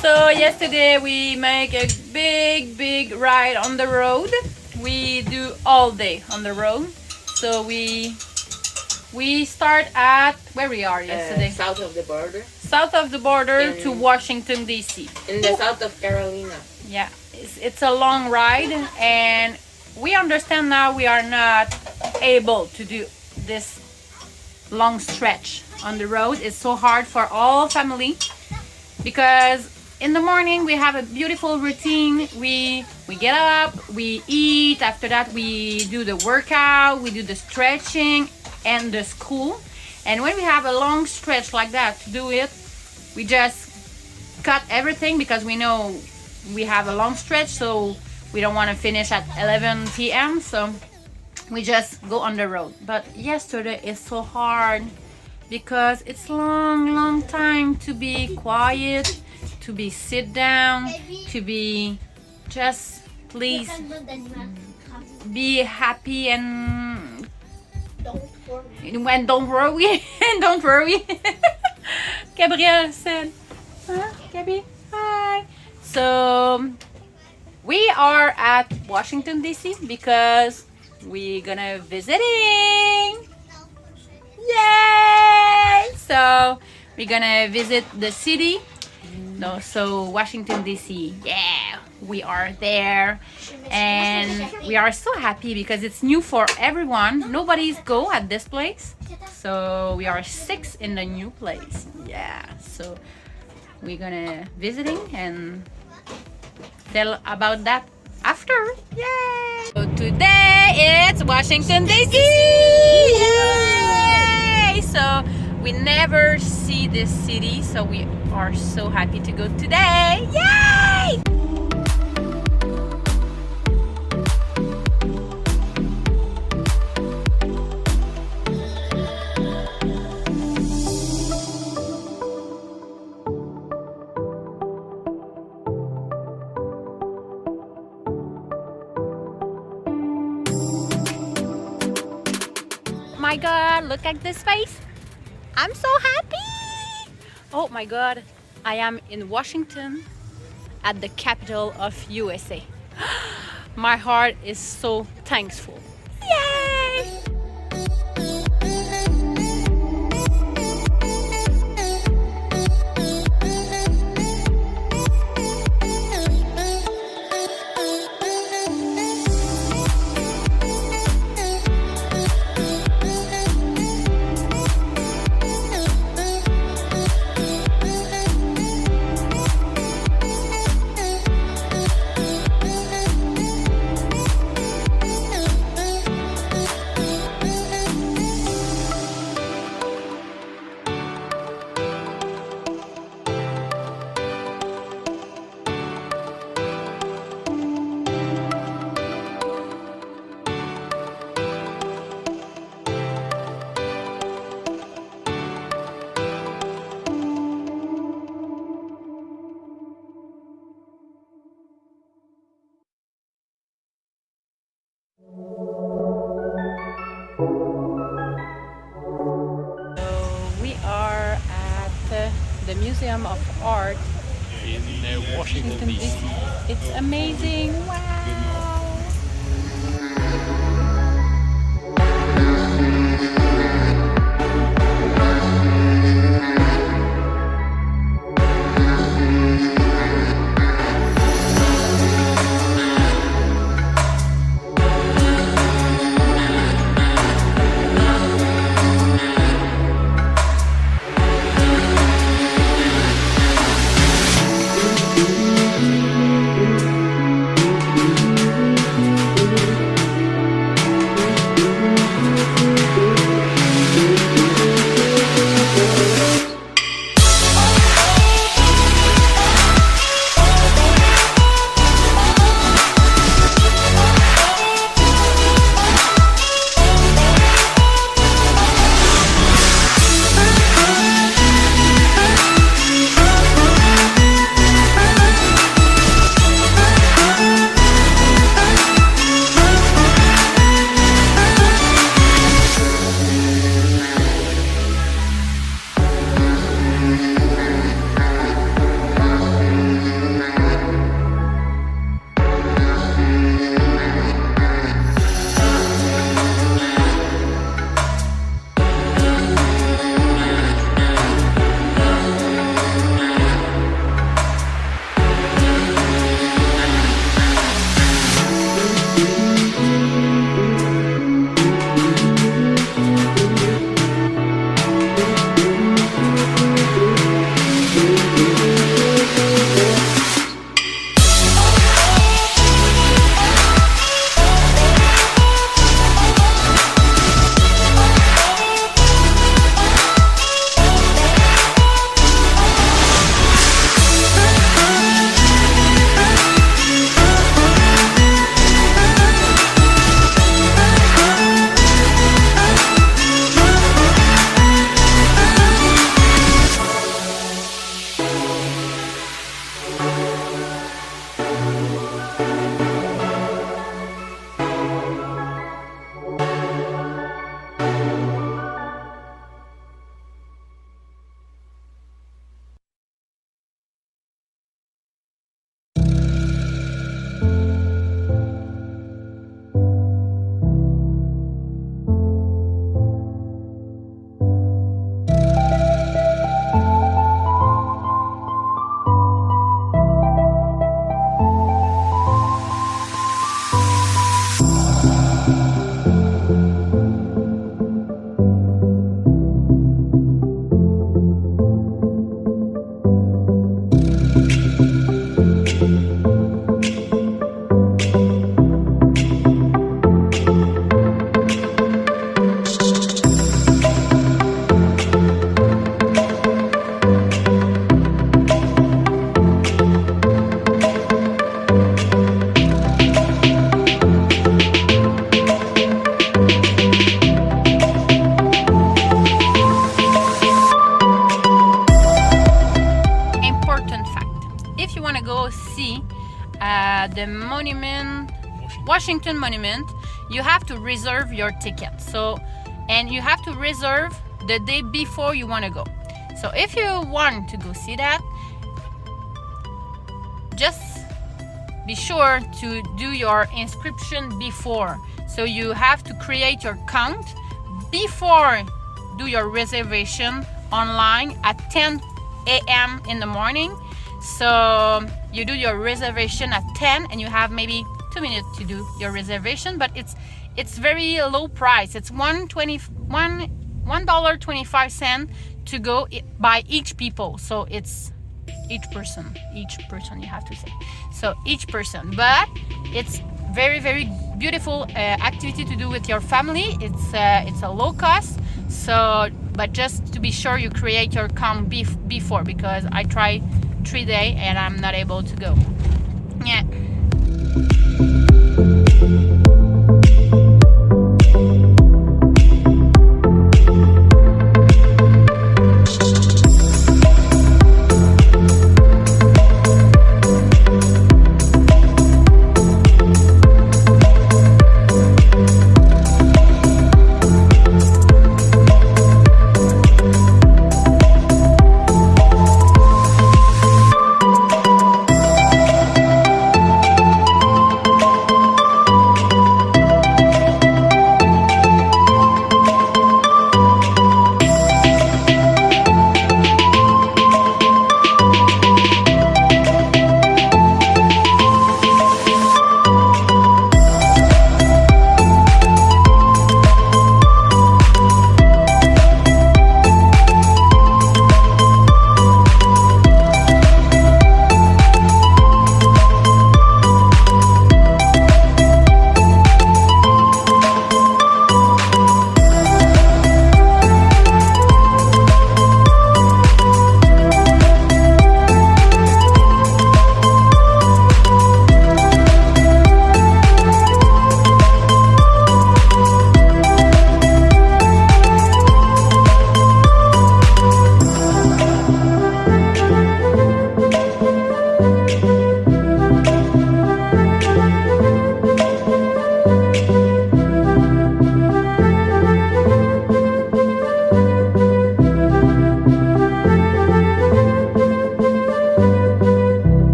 So yesterday we make a big ride on the road. We do all day on the road. So we start at where we are yesterday. South of the border. South of the border In- to Washington D.C. In the south of Carolina. Yeah, it's a long ride, and we understand now we are not able to do this long stretch on the road. It's so hard for all family because in the morning we have a beautiful routine. We get up, we eat. After that, we do the workout, we do the stretching and the school. And when we have a long stretch like that to do it, we just cut everything because we know we have a long stretch, so we don't want to finish at 11 p.m. So we just go on the road. But yesterday is so hard because it's long time to be quiet, to be sit down, to be just please be happy and don't worry. Don't worry. Gabrielle said, huh? Gabby, hi. So we are at Washington D.C. because we're gonna visiting. Yay! So we're gonna visit the city. No, so Washington D.C. Yeah, we are there, and we are so happy because it's new for everyone. Nobody's go at this place, so we are 6 in the new place. Yeah, so we're gonna visiting and tell about that after. Yay! So today it's Washington D.C. Yay! So we never see this city, so we are so happy to go today. Yay! My God, look at this face. I'm so happy. Oh my God, I am in Washington at the capital of USA. My heart is so thankful. Yay! We are at the Museum of Art in Washington Washington D.C. DC. It's amazing. Wow. the Washington Monument, you have to reserve your ticket. So, and you have to reserve the day before you want to go. So if you want to go see that, just be sure to do your inscription before. So you have to create your account before do your reservation online at 10 a.m. in the morning. So you do your reservation at 10 and you have maybe 2 minutes to do your reservation, but it's very low price. It's $1.25 to go by each people. So it's each person you have to say. So each person, but it's very, very beautiful activity to do with your family. It's a low cost. So, but just to be sure you create your account before, because I tried 3 days and I'm not able to go. Yeah.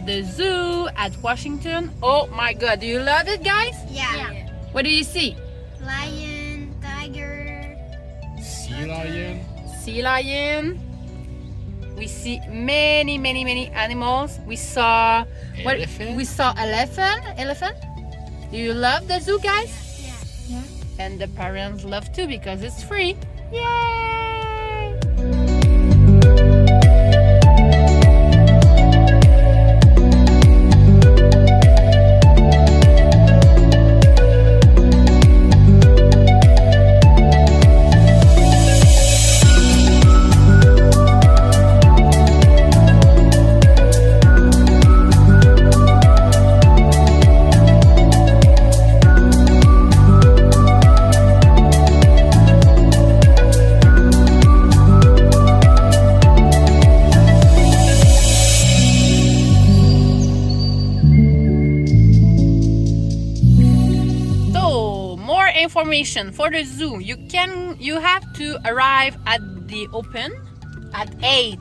The zoo at Washington. Oh my god, do you love it, guys? Yeah. What do you see? Lion, tiger, Sea lion. Sea lion. We see many animals. We saw Elephant. We saw elephant. Do you love the zoo, guys? Yeah. And the parents love too because it's free. Yay! Information for the zoo. You have to arrive at the open at 8.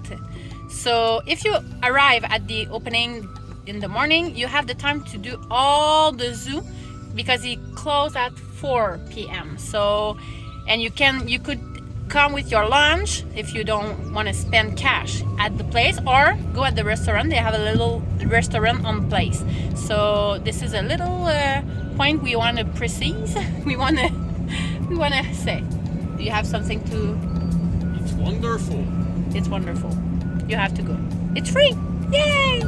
So if you arrive at the opening in the morning, you have the time to do all the zoo because it closed at 4 p.m. So, and you could come with your lunch if you don't want to spend cash at the place, or go at the restaurant. They have a little restaurant on place. So this is a little point we want to precise. we want to say. Do you have something to? It's wonderful. It's wonderful. You have to go. It's free. Yay!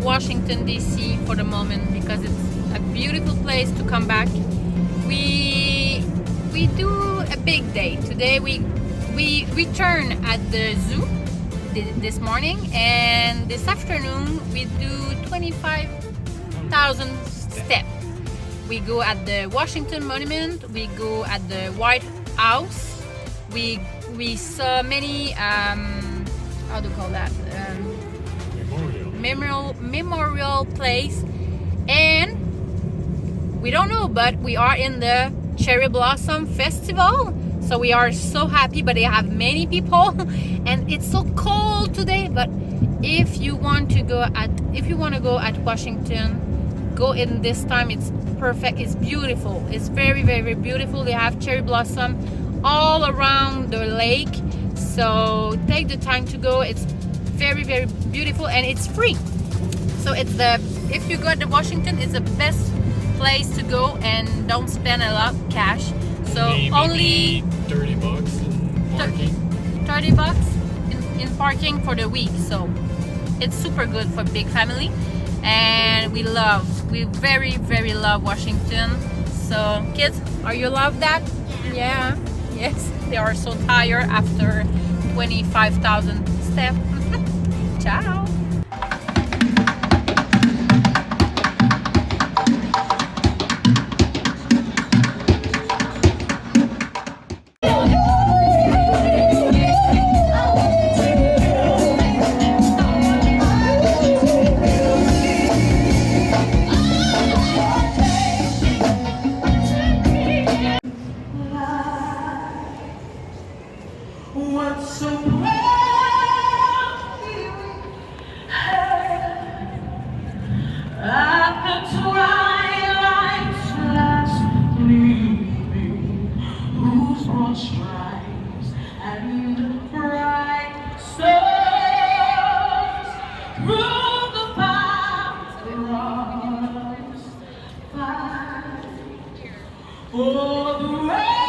Washington DC for the moment because it's a beautiful place to come back. We do a big day today. We return at the zoo this morning, and this afternoon we do 25,000 steps. We go at the Washington Monument. We go at the White House. We saw many how do you call that? Memorial place, and we don't know, but we are in the Cherry Blossom Festival, so we are so happy. But they have many people and it's so cold today. But if you want to go at Washington, go in this time. It's perfect. It's beautiful. It's very, very beautiful. They have cherry blossom all around the lake, so take the time to go. It's very, very beautiful, and it's free. So if you go to Washington, it's the best place to go, and don't spend a lot of cash. So Maybe only $30 in parking. $30 in parking for the week. So it's super good for big family, and we very, very love Washington. So kids, are you love that? Yeah. Yes, they are so tired after 25,000 steps. Ciao. all the way.